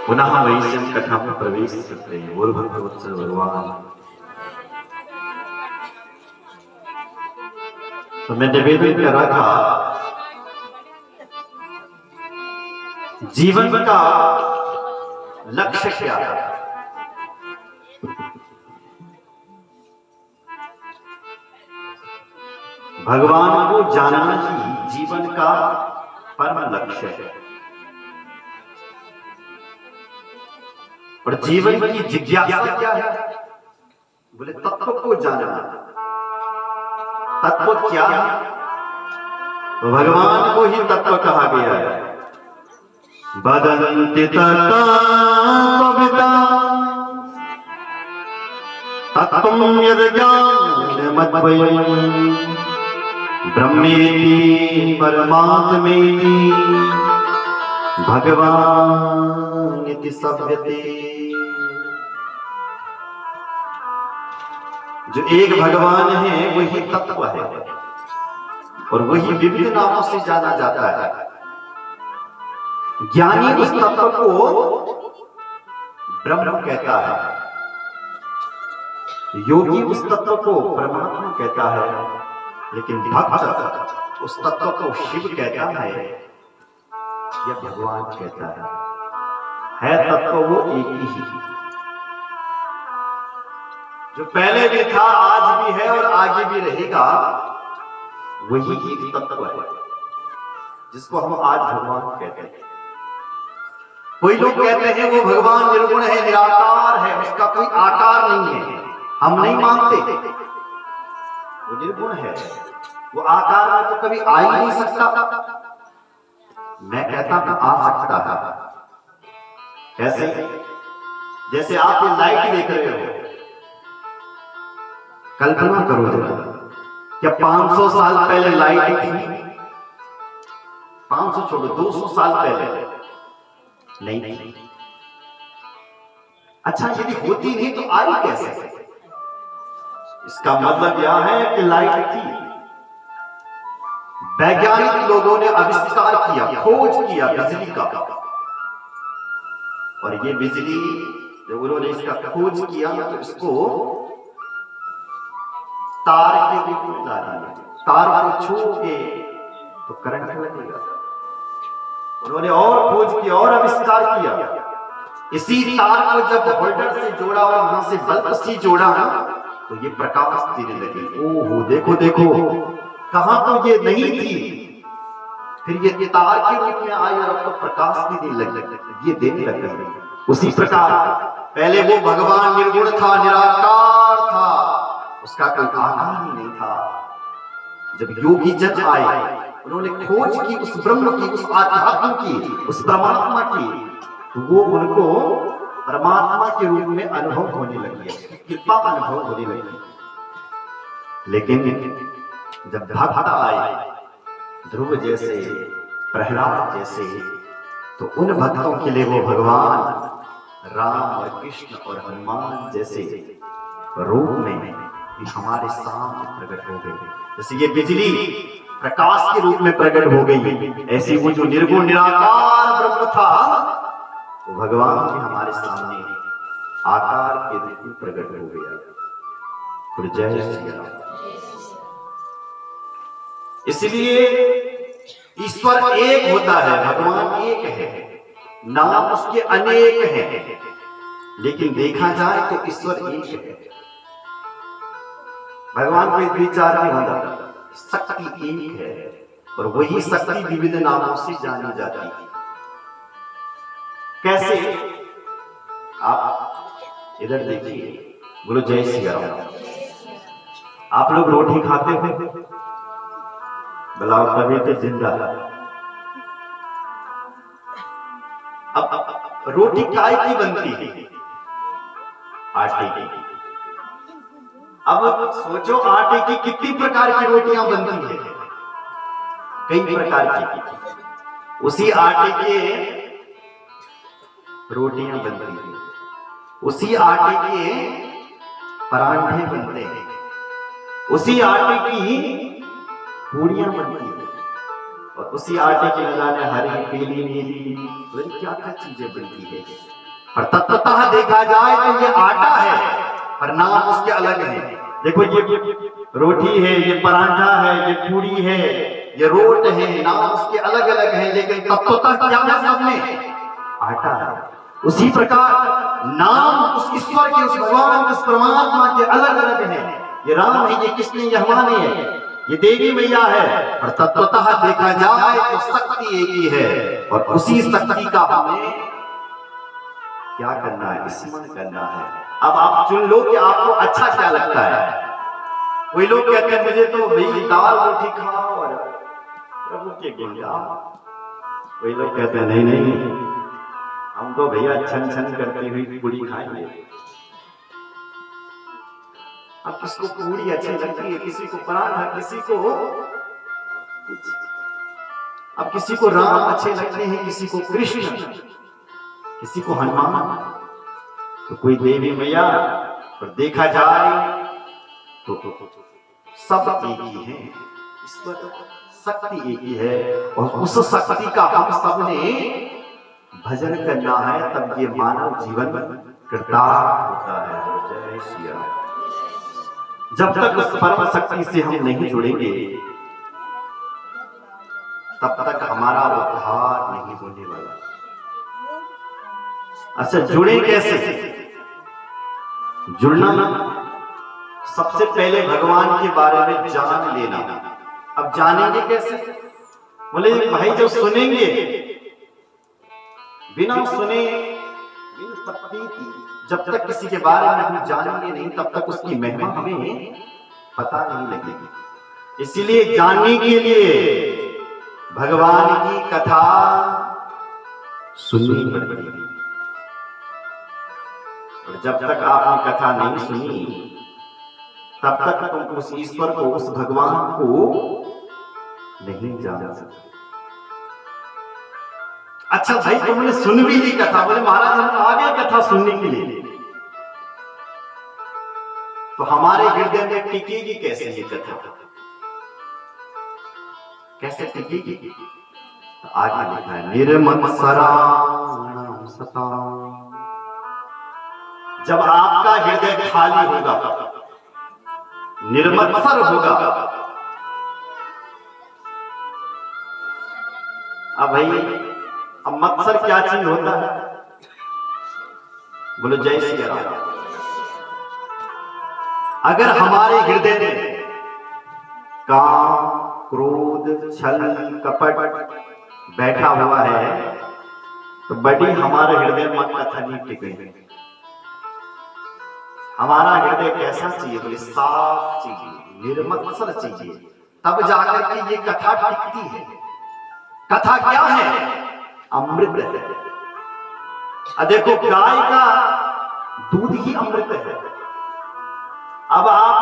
पुनः वैश्यम कथम प्रवेश करते हैं और भगवत्सर भगवान। तो मैं निवेदन कर रहा था, जीवन का लक्ष्य क्या है? भगवान को जानना ही जीवन का परम लक्ष्य है। और जीवन की जिज्ञासा क्या है? बोले तत्व को जानना। तत्व क्या है? तो भगवान को ही तत्व कहा गया है। वदन्ति तत्त्वविदा तत्त्वं यद्ज्ञानमद्वयम् ब्रह्मेति परमात्मेति भगवानिति सभ्यते। जो एक भगवान है वही तत्व है और वही विभिन्न नामों से जाना जाता है। ज्ञानी उस तत्व को ब्रह्म कहता है, योगी उस तत्व को परमात्मा कहता है, लेकिन भक्त उस तत्व को शिव कहता है या भगवान कहता है तत्व वो एक ही। जो पहले भी था, आज भी है और आगे भी रहेगा, वही एक तत्व है जिसको हम आज भगवान कहते हैं। कोई लोग कहते हैं वो भगवान निर्गुण है, निराकार है, उसका कोई आकार नहीं है। हम नहीं मानते, वो निर्गुण है, वो आकार में तो कभी आ ही नहीं सकता। मैं कहता हूं आ सकता है। कैसे? जैसे आप ये लाइट देख रहे हो, कल्पना करो जरा, क्या 500 साल पहले लाइट थी? 500 छोड़ो, 200 साल पहले नहीं। अच्छा, यदि होती नहीं तो आई कैसे? इसका मतलब यह है कि लाइट थी। वैज्ञानिक लोगों ने आविष्कार किया, खोज किया बिजली का, और ये बिजली जब उन्होंने इसका खोज किया तो इसको तार के रूप में डाला। तार को छूओगे तो करंट लगेगा। उन्होंने और खोज किया और आविष्कार किया। इसी तार को जब होल्डर से जोड़ा और वहां से बल्ब से जोड़ा तो ये प्रकाश देने लगे। ओहो, देखो देखो, कहां तो ये नहीं थी, फिर ये तार के रूप में आई और अब तो प्रकाश देने लगे, ये देने लगे। उसी प्रकार पहले वो भगवान निर्गुण था, निराकार था, उसका कोई आकार ही नहीं था। जब योगी जन आए, उन्होंने खोज की उस ब्रह्म की, उस आध्यात्म की, उस परमात्मा की, तो वो उनको परमात्मा के रूप में अनुभव होने लगी, कृपा अनुभव होने लगी। लेकिन जब भक्त आए, ध्रुव जैसे, प्रहलाद जैसे, तो उन भक्तों के लिए वो भगवान राम और कृष्ण और हनुमान जैसे रूप में हमारे सामने प्रकट हो गए। जैसे ये बिजली प्रकाश के रूप में प्रकट हो गई, ऐसे वो जो निर्गुण निराकार ब्रह्म था वो भगवान भी हमारे सामने आकार के रूप में प्रकट हो गया। जय श्री राम। इसलिए ईश्वर एक होता है, भगवान एक है, नाम उसके अनेक हैं, लेकिन देखा जाए तो ईश्वर एक है। भगवान को एक विचार नहीं होता, शक्ति एक है और वही शक्ति विविध नामों से जानी जाती है। कैसे? आप इधर देखिए, बोलो जय श्री राम। आप लोग रोटी खाते हो? बुलाओ तभी तो जिंदा। अब रोटी काय की बनती है? आटे की। अब सोचो, आटे की कितनी प्रकार की रोटियां बनती है? कई प्रकार की। उसी आटे के रोटियां बनती हैं, उसी आटे के परांठे बनते हैं, उसी आटे की पूड़ियां बनती हैं, और उसी आटे की न जाने हरी पीली नीली क्या क्या चीजें बनती है। पर तत्वतः देखा जाए तो ये आटा है, पर नाम उसके अलग है। देखो ये रोटी है, ये पराठा है, ये पूरी है, ये रोट है, नाम उसके अलग अलग है, लेकिन तत्वतः क्या है सब में? आटा है। उसी प्रकार नाम उस ईश्वर के, उस भगवान, उस परमात्मा के अलग अलग है। ये राम है, ये कृष्ण, ये हनुमान है, ये देवी मैया है, और तत्वतः देखा जाए तो शक्ति एक ही है। और उसी शक्ति का हमें क्या करना है? स्मरण करना है। अब आप चुन लो कि आपको अच्छा क्या लगता है। कोई लोग कहते हैं मुझे तो भाई दाल रोटी खाओ और प्रभु के गुण गाओ। कोई लोग कहते हैं नहीं नहीं, हम तो भैया छन छन करती हुई पूरी खाएंगे। अब किसको पूरी अच्छी लगती है, किसी को पराठा, किसी को अब किसी को राम अच्छे लगते हैं, किसी को कृष्ण, किसी को हनुमान, तो कोई देवी मैया। पर देखा जाए तो सब एक ही है, ईश्वर शक्ति एक ही है। और उस शक्ति का हम सबने भजन करना है, तब ये मानव जीवन कृतार्थ होता है। जय श्री राम। जब तक उस परम शक्ति से हम नहीं जुड़ेंगे, तब तक हमारा उद्धार नहीं होने वाला। अच्छा, जुड़े कैसे? जुड़ना सबसे पहले भगवान के बारे में जान लेना। अब जानेंगे कैसे? बोले भाई जब सुनेंगे, बिना सुने जब तक किसी के बारे में हम जानेंगे नहीं, तब तक उसकी महिमा हमें पता नहीं लगेगी। इसीलिए जानने के लिए भगवान की कथा सुननी पड़ती है। और जब तक आपने कथा नहीं सुनी, तब तक तुम उस ईश्वर को, उस भगवान को नहीं जान सकते। अच्छा भाई तुमने सुन भी ली कथा, बोले महाराज हम आ गए कथा सुनने के लिए, तो हमारे हृदय में टिकेगी कैसे ये कथा? कैसे टिकेगी? तो आगे लिखा है निर्मत्सराणां सताम्। जब आपका हृदय खाली होगा, निर्मत्सर होगा। अब भाई अब मत्सर क्या चीज होता है? बोलो जय श्री राम। अगर हमारे हृदय में काम, क्रोध, छल, कपट बैठा हुआ है, तो बड़ी हमारे हृदय में कथा नहीं टिकेगी। हमारा हृदय कैसा चाहिए? बोले साफ चाहिए, निर्मत्सर चाहिए, तब जाकर के ये कथा टिकती है। कथा क्या है? अमृत है। देखो गाय का दूध ही अमृत है। अब आप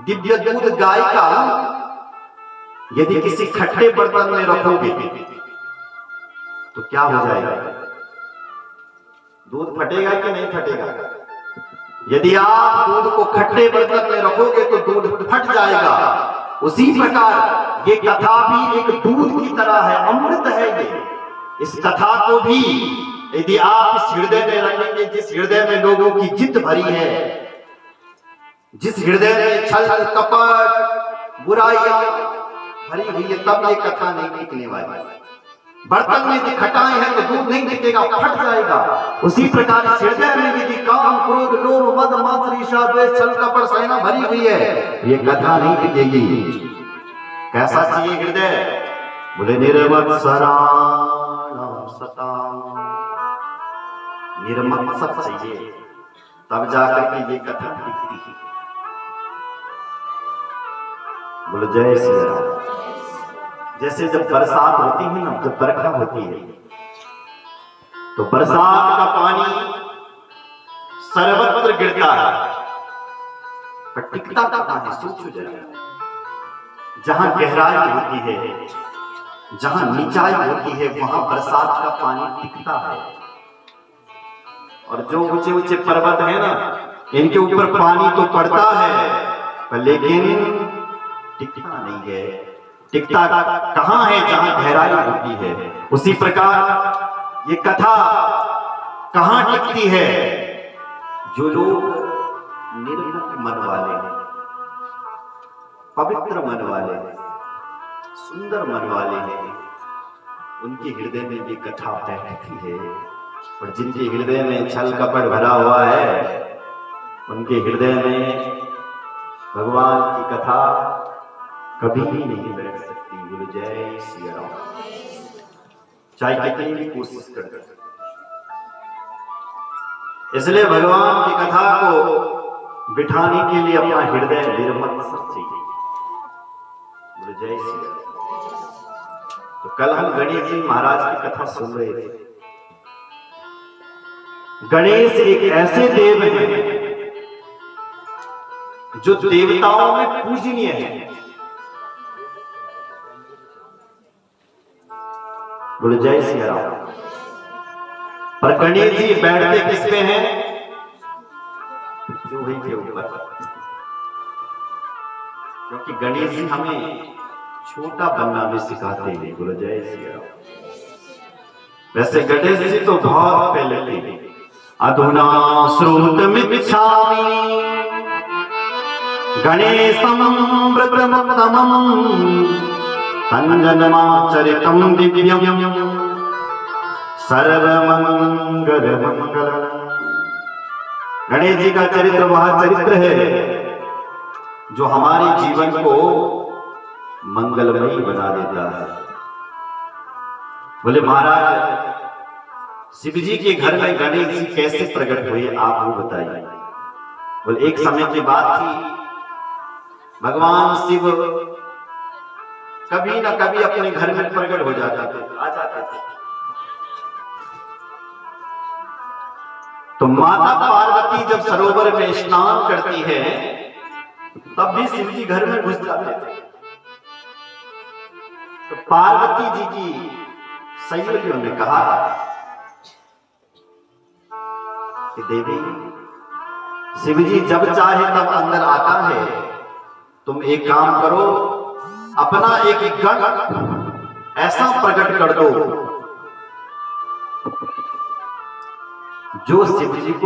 दिव्य दूध गाय का यदि किसी खट्टे बर्तन में रखोगे तो क्या हो जाएगा? दूध फटेगा कि नहीं फटेगा? यदि आप दूध को खट्टे बर्तन में रखोगे तो दूध फट जाएगा। उसी प्रकार ये कथा भी एक दूध की तरह है, अमृत है ये। इस कथा को भी यदि आप इस हृदय में रखेंगे, जिस हृदय में लोगों की जिद भरी है, जिस हृदय में छल, कपट, बुराइयां भरी हुई है, तब ये कथा नहीं टिकने वाली। बर्तन में यदि खटाई है तो दूध नहीं टिकेगा, फट जाएगा। उसी प्रकार इस हृदय में यदि काम, क्रोध, लोभ, मद, मात्सर्य, ईर्ष्या, द्वेष, छल, कपट, सेना भरी हुई है, ये कथा नहीं टिकेगी। कैसा चाहिए हृदय? बोले निर्मत्सराणां सताम्। निर्मत्सर चाहिए, तब जाकर के ये कथा टिकती है। बोलो जय श्री राम। जैसे जब बरसात होती है ना, जब बरखा होती है, तो बरसात का पानी सर्वत्र गिरता है, पर टिकता कहाँ है? सोचो जरा। जहां गहराई होती है, जहां नीचाई होती है, वहां बरसात का पानी टिकता है। और जो ऊंचे ऊंचे पर्वत है ना, इनके ऊपर पानी तो पड़ता है, पर लेकिन टिकता नहीं है। टिकता कहां है जहां गहराई होती है, उसी प्रकार ये कथा कहां टिकती है, जो लोग निर्मल मन वाले हैं, पवित्र मन वाले हैं, सुंदर मन वाले हैं, उनके हृदय में ये कथा बैठती है। और जिनके हृदय में छल कपट भरा हुआ है, उनके हृदय में भगवान की कथा कभी भी नहीं बैठ सकती। बोलो जय श्री राम। चाहे कितनी भी कोशिश कर, इसलिए भगवान की कथा को बिठाने के लिए अपना हृदय निर्मल सब चाहिए। बोलो जय श्री राम। तो कल हम गणेश जी महाराज की कथा सुन रहे थे। गणेश एक ऐसे देव हैं जो देवताओं में पूजनीय है। बोलो जय श्री राम। पर गणेश जी बैठते किस पे हैं? चूहे के ऊपर। क्योंकि गणेश जी हमें छोटा बनना भी सिखाते हैं। बोलो जय श्री राम। वैसे गणेश जी तो बहुत पहले थे। अधुना श्रुतमिच्छामि गणेशं व्रतमुत्तमं तञ्जन्माचरितं दिव्यं सर्वमंगलमंगलम्। गणेश जी का चरित्र वह चरित्र है जो हमारे जीवन को मंगलमयी बना देता है। बोले महाराज शिव जी के घर में गणेश जी कैसे प्रकट हुए, आप वो बताइए। बोले एक समय की बात थी, भगवान शिव कभी ना कभी अपने घर में प्रकट हो जाते थे, आ जाते थे। तो माता पार्वती जब सरोवर में स्नान करती है, तब भी शिव जी घर में घुस जाते थे। तो पार्वती जी की सहेलियों ने कहा कि देवी शिव जी जब चाहे तब अंदर आता है, तुम एक काम करो, अपना एक गण ऐसा प्रकट कर दो जो शिव जी को